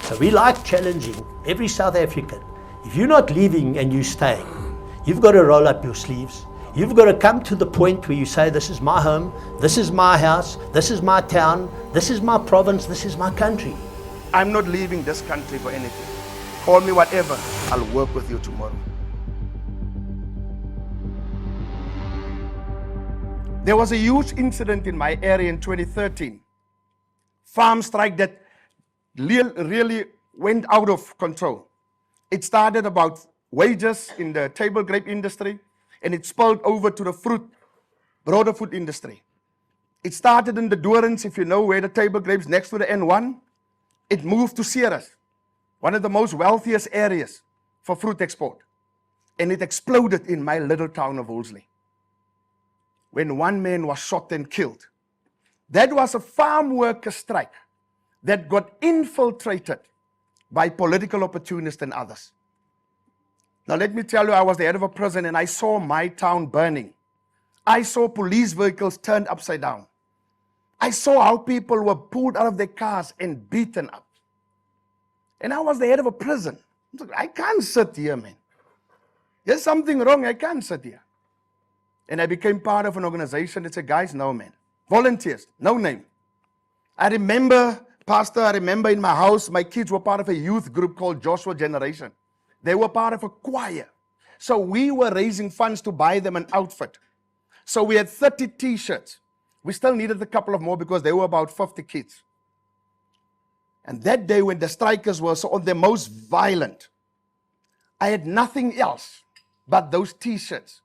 So we like challenging every South African. If you're not leaving and you're staying, you've got to roll up your sleeves. You've got to come to the point where you say, this is my home, this is my house, this is my town, this is my province, this is my country. I'm not leaving this country for anything. Call me whatever, I'll work with you tomorrow. There was a huge incident in my area in 2013. Farm strike that really went out of control. It started about wages in the table grape industry, and it spilled over to the broader food industry. It started in the Dorans, if you know where the table grapes next to the N1. It moved to Ceres, one of the most wealthiest areas for fruit export. And it exploded in my little town of Wolseley, when one man was shot and killed. That was a farm worker strike that got infiltrated by political opportunists and others. Now let me tell you, I was the head of a prison and I saw my town burning. I saw police vehicles turned upside down. I saw how people were pulled out of their cars and beaten up. And I was the head of a prison. I can't sit here, man. There's something wrong, I can't sit here. And I became part of an organization that said, guys, no, man. Volunteers, no name. I remember, Pastor, in my house, my kids were part of a youth group called Joshua Generation. They were part of a choir. So we were raising funds to buy them an outfit. So we had 30 t-shirts. We still needed a couple of more because there were about 50 kids. And that day when the strikers were so on their most violent, I had nothing else but those t-shirts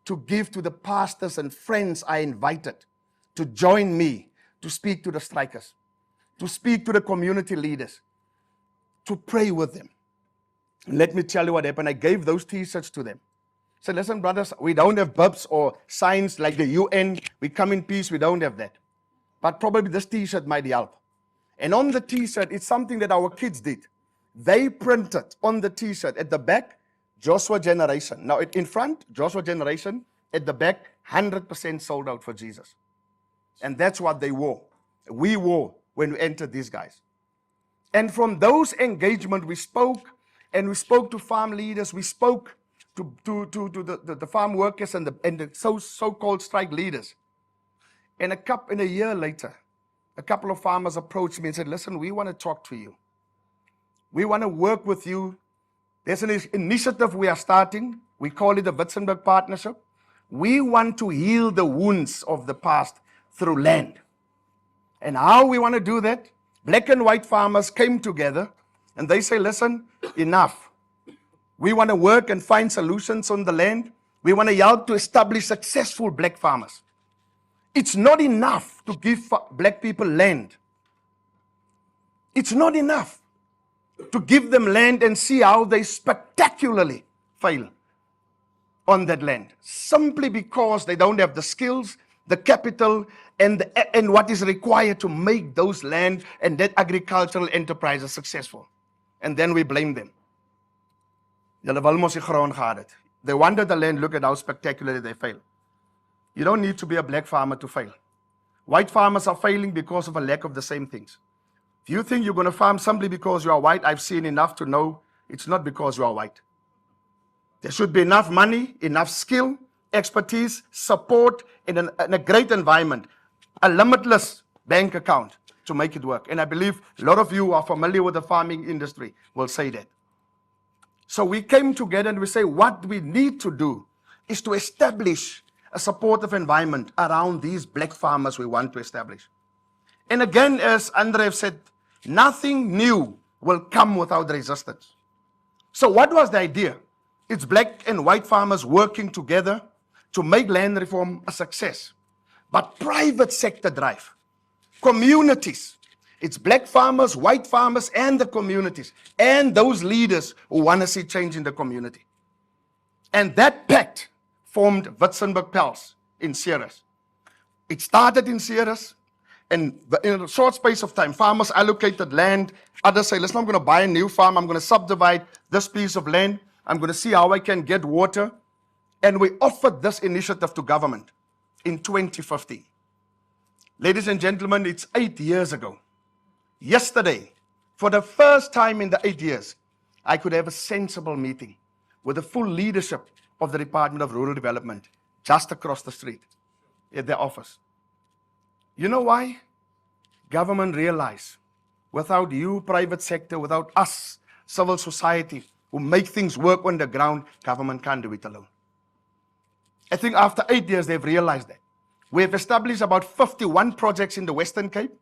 to give to the pastors and friends I invited to join me to speak to the strikers, to speak to the community leaders, to pray with them. And let me tell you what happened. I gave those t-shirts to them. I said, listen, brothers, we don't have bubs or signs like the UN. We come in peace. We don't have that. But probably this t-shirt might help. And on the t-shirt, it's something that our kids did. They printed on the t-shirt at the back, Joshua Generation. Now, in front, Joshua Generation. At the back, 100% sold out for Jesus. And that's what they wore. We wore when we entered these guys. And from those engagements, we spoke, and we spoke to farm leaders. We spoke to the farm workers and the so-called strike leaders. And a year later, a couple of farmers approached me and said, listen, we want to talk to you. We want to work with you. There's an initiative we are starting. We call it the Witzenberg Partnership. We want to heal the wounds of the past through land. And how we want to do that? Black and white farmers came together and they say, listen, enough. We want to work and find solutions on the land. We want to help to establish successful black farmers. It's not enough to give black people land. It's not enough to give them land and see how they spectacularly fail on that land, simply because they don't have the skills, the capital, and what is required to make those land and that agricultural enterprises successful. And then we blame them. They wanted the land, look at how spectacularly they fail. You don't need to be a black farmer to fail. White farmers are failing because of a lack of the same things. If you think you're going to farm simply because you are white, I've seen enough to know it's not because you are white. There should be enough money, enough skill, expertise, support, in a great environment, a limitless bank account to make it work. And I believe a lot of you who are familiar with the farming industry will say that. So we came together and we say what we need to do is to establish a supportive environment around these black farmers we want to establish. And again, as Andre said, nothing new will come without resistance. So what was the idea? It's black and white farmers working together to make land reform a success. But private sector drive, communities, it's black farmers, white farmers, and the communities, and those leaders who want to see change in the community. And that pact formed Witzenberg Pels in Ceres. It started in Ceres, and in a short space of time, farmers allocated land. Others say, listen, I'm going to buy a new farm. I'm going to subdivide this piece of land. I'm going to see how I can get water. And we offered this initiative to government in 2015. Ladies and gentlemen, it's 8 years ago. Yesterday, For the first time in the 8 years, I could have a sensible meeting with the full leadership of the Department of Rural Development just across the street at their office. You know why? Government realized without you, private sector, without us, civil society, who make things work on the ground, government can't do it alone. I think after 8 years, they've realized that. We have established about 51 projects in the Western Cape.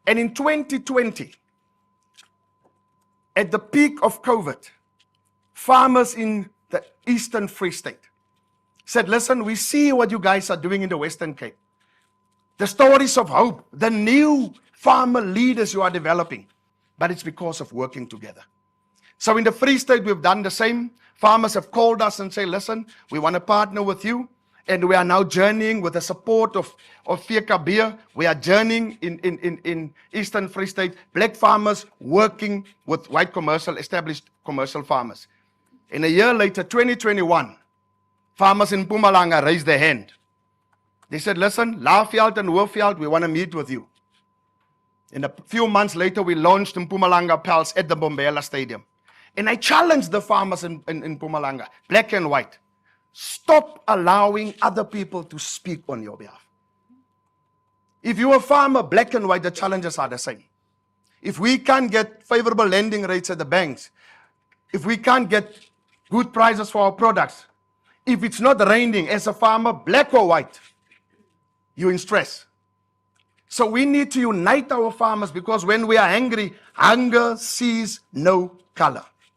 And in 2020, at the peak of COVID, farmers in the Eastern Free State said, listen, we see what you guys are doing in the Western Cape. The stories of hope, the new farmer leaders you are developing. But it's because of working together. So in the Free State, we've done the same. Farmers have called us and say, listen, we want to partner with you. And we are now journeying with the support of Fieka Beer. We are journeying in Eastern Free State, black farmers working with white commercial, established commercial farmers. And a year later, 2021, farmers in Mpumalanga raised their hand. They said, listen, Laagveld and Hoofveld, we want to meet with you. And a few months later, we launched in Mpumalanga Pals at the Bombela Stadium. And I challenged the farmers in Mpumalanga, black and white. Stop allowing other people to speak on your behalf. If you're a farmer, black and white, the challenges are the same. If we can't get favorable lending rates at the banks, if we can't get good prices for our products, if it's not raining as a farmer, black or white, you're in stress. So we need to unite our farmers, because when we are angry, hunger sees no color.